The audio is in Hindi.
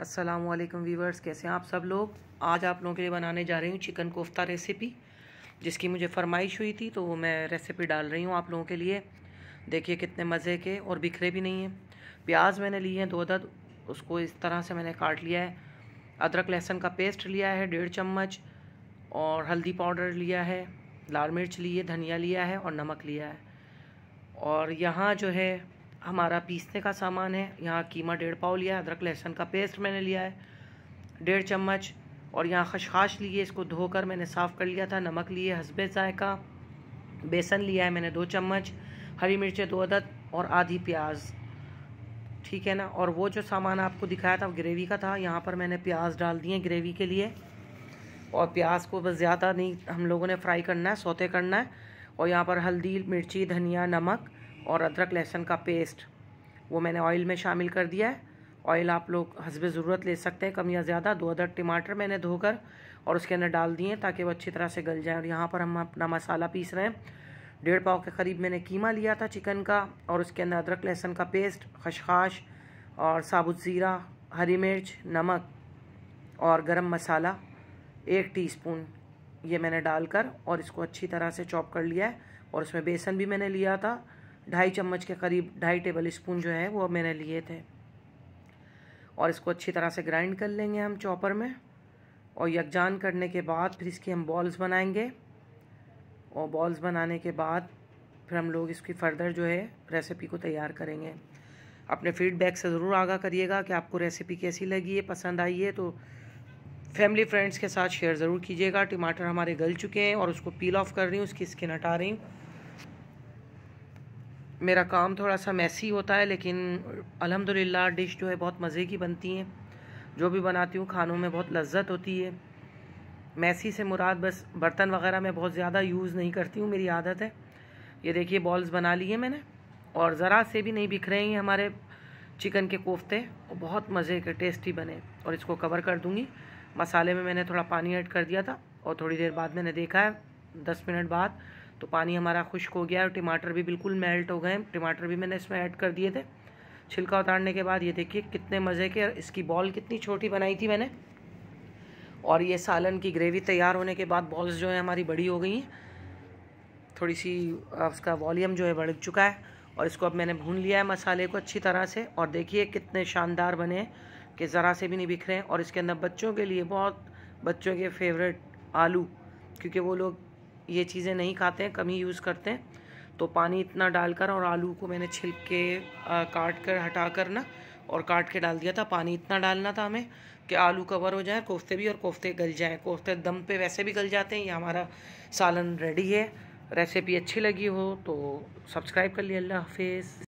अस्सलामुअलैकुम वीवर्स, कैसे हैं आप सब लोग। आज आप लोगों के लिए बनाने जा रही हूँ चिकन कोफ्ता रेसिपी, जिसकी मुझे फरमाइश हुई थी तो वो मैं रेसिपी डाल रही हूँ आप लोगों के लिए। देखिए कितने मज़े के और बिखरे भी नहीं हैं। प्याज मैंने लिए हैं 2 अदद, उसको इस तरह से मैंने काट लिया है। अदरक लहसुन का पेस्ट लिया है 1.5 चम्मच, और हल्दी पाउडर लिया है, लाल मिर्च ली है, धनिया लिया है और नमक लिया है। और यहाँ जो है हमारा पीसने का सामान है, यहाँ कीमा 1.5 पाव लिया है, अदरक लहसुन का पेस्ट मैंने लिया है 1.5 चम्मच, और यहाँ खशखाश लिए, इसको धोकर मैंने साफ़ कर लिया था। नमक लिए हस्बे जायका, बेसन लिया है मैंने 2 चम्मच, हरी मिर्चें 2 अदद और आधी प्याज, ठीक है ना। और वो जो सामान आपको दिखाया था ग्रेवी का था, यहाँ पर मैंने प्याज डाल दिए ग्रेवी के लिए। और प्याज को बस ज़्यादा नहीं हम लोगों ने फ्राई करना है, सौते करना है। और यहाँ पर हल्दी, मिर्ची, धनिया, नमक और अदरक लहसुन का पेस्ट वो मैंने ऑयल में शामिल कर दिया है। ऑयल आप लोग हस्बे ज़रूरत ले सकते हैं, कम या ज़्यादा। 2 अदद टमाटर मैंने धोकर और उसके अंदर डाल दिए ताकि वो अच्छी तरह से गल जाए। और यहाँ पर हम अपना मसाला पीस रहे हैं। 1.5 पाव के करीब मैंने कीमा लिया था चिकन का, और उसके अंदर अदरक लहसुन का पेस्ट, खशखाश और साबुत ज़ीरा, हरी मिर्च, नमक और गरम मसाला 1 टीस्पून ये मैंने डालकर और इसको अच्छी तरह से चॉप कर लिया है। और उसमें बेसन भी मैंने लिया था 2.5 चम्मच के करीब, 2.5 टेबल स्पून जो है वो मैंने लिए थे। और इसको अच्छी तरह से ग्राइंड कर लेंगे हम चॉपर में। और यकजान करने के बाद फिर इसकी हम बॉल्स बनाएंगे। और बॉल्स बनाने के बाद फिर हम लोग इसकी फ़र्दर जो है रेसिपी को तैयार करेंगे। अपने फीडबैक से ज़रूर आगाह करिएगा कि आपको रेसिपी कैसी लगी है, पसंद आई है तो फैमिली फ्रेंड्स के साथ शेयर ज़रूर कीजिएगा। टमाटर हमारे गल चुके हैं और उसको पील ऑफ कर रही हूँ, उसकी स्किन हटा रही हूँ। मेरा काम थोड़ा सा मैसी होता है, लेकिन अल्हम्दुलिल्लाह डिश जो है बहुत मज़े की बनती हैं। जो भी बनाती हूँ खानों में बहुत लज्जत होती है। मैसी से मुराद बस बर्तन वगैरह में बहुत ज़्यादा यूज़ नहीं करती हूँ, मेरी आदत है। ये देखिए बॉल्स बना लिए मैंने, और ज़रा से भी नहीं बिखरे हैं हमारे चिकन के कोफ्ते, और बहुत मज़े के टेस्टी बने। और इसको कवर कर दूँगी। मसाले में मैंने थोड़ा पानी ऐड कर दिया था, और थोड़ी देर बाद मैंने देखा है 10 मिनट बाद तो पानी हमारा खुश्क हो गया है, और टमाटर भी बिल्कुल मेल्ट हो गए। टमाटर भी मैंने इसमें ऐड कर दिए थे छिलका उतारने के बाद। ये देखिए कितने मज़े के, इसकी बॉल कितनी छोटी बनाई थी मैंने। और ये सालन की ग्रेवी तैयार होने के बाद बॉल्स जो है हमारी बड़ी हो गई हैं, थोड़ी सी उसका वॉल्यूम जो है बढ़ चुका है। और इसको अब मैंने भून लिया है मसाले को अच्छी तरह से, और देखिए कितने शानदार बने हैं कि ज़रा से भी नहीं बिखरे हैं। और इसके अंदर बच्चों के लिए बहुत, बच्चों के फेवरेट आलू, क्योंकि वो लोग ये चीज़ें नहीं खाते हैं, कम ही यूज़ करते हैं, तो पानी इतना डालकर और आलू को मैंने छिलके काट कर हटा कर ना और काट के डाल दिया था। पानी इतना डालना था हमें कि आलू कवर हो जाए कोफ्ते भी, और कोफ्ते गल जाएँ। कोफ्ते दम पे वैसे भी गल जाते हैं। ये हमारा सालन रेडी है। रेसिपी अच्छी लगी हो तो सब्सक्राइब कर लिया। अल्लाह हाफिज़।